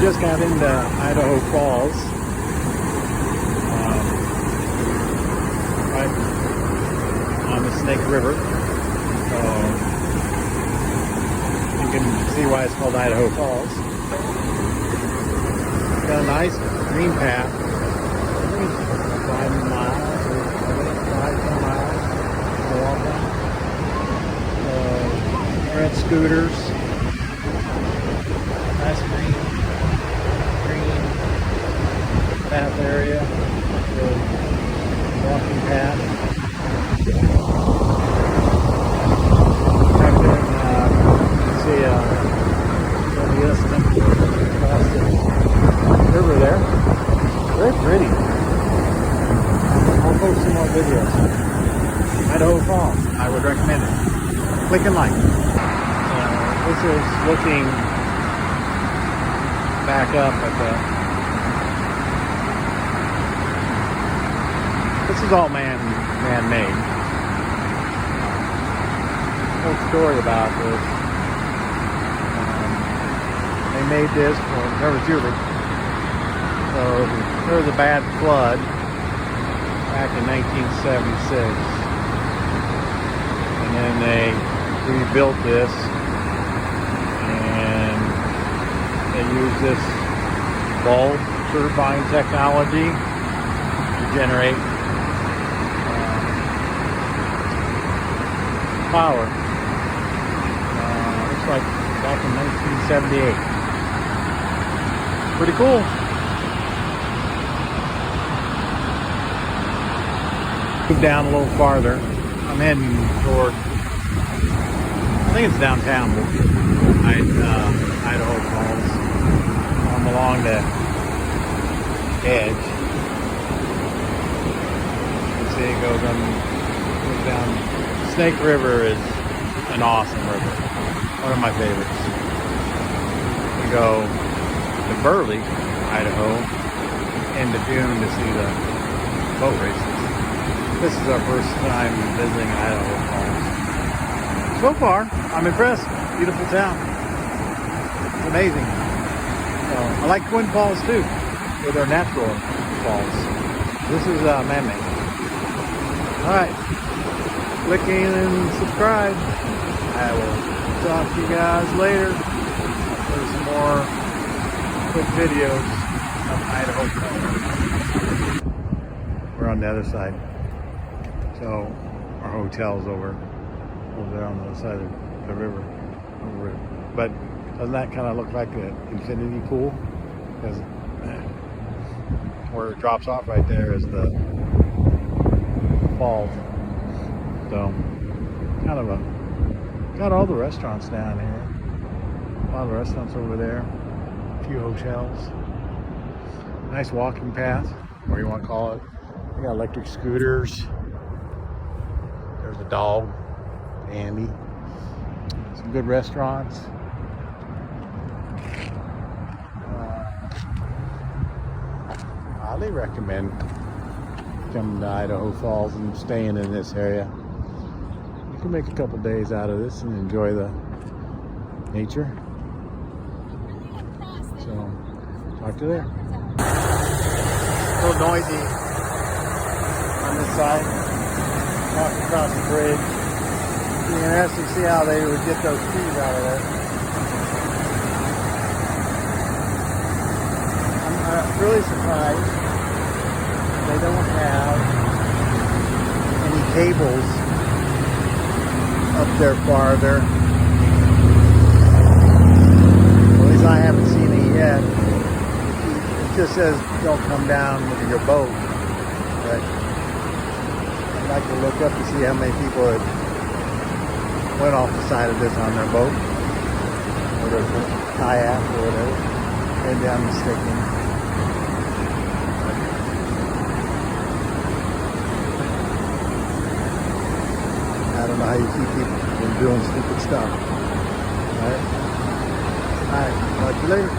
just got into Idaho Falls, right on the Snake River. So you can see why it's called Idaho Falls. It's got a nice green path. 5 miles or 5 miles to walk on. Red scooters. Nice green path area. The walking path. Right there, you can see the distant across the river there. Very pretty. I'll post some more videos. Idaho Falls. I would recommend it. Click and like. This is looking back up at the. This is all man-made. Whole story about this. They made this for River Julie. So there was a bad flood back in 1976, and then they rebuilt this, and they used this bulb turbine technology to generate power. Looks like back in 1978. Pretty cool. Move down a little farther. I'm heading toward, I think it's downtown, Idaho Falls. I'm along the edge. You see it goes down. Snake River is an awesome river. One of my favorites. We go to Burley, Idaho, end of June to see the boat races. This is our first time visiting Idaho Falls. So far, I'm impressed. Beautiful town. It's amazing. I like Twin Falls too, with their natural falls. This is man-made. All right, click in and subscribe. I will talk to you guys later for some more quick videos of Idaho Falls. We're on the other side. So our hotel's over there on the other side of the river. But doesn't that kind of look like an infinity pool? Because where it drops off right there is the falls. So kind of got all the restaurants down here. A lot of restaurants over there. A few hotels. Nice walking path, whatever you want to call it. We got electric scooters. There's a dog, Andy. Some good restaurants. Highly recommend coming to Idaho Falls and staying in this area. You can make a couple days out of this and enjoy the nature. So, talk to you there. A little noisy on this side. Walk across the bridge. It'd be interesting to see how they would get those trees out of there. I'm really surprised they don't have any cables up there farther. Well, at least I haven't seen it yet. It just says don't come down with your boat. But I'd like to look up to see how many people had went off the side of this on their boat, or their kayak or whatever, and down the sticking. I don't know how you keep people from doing stupid stuff. Alright? Alright, talk to you later.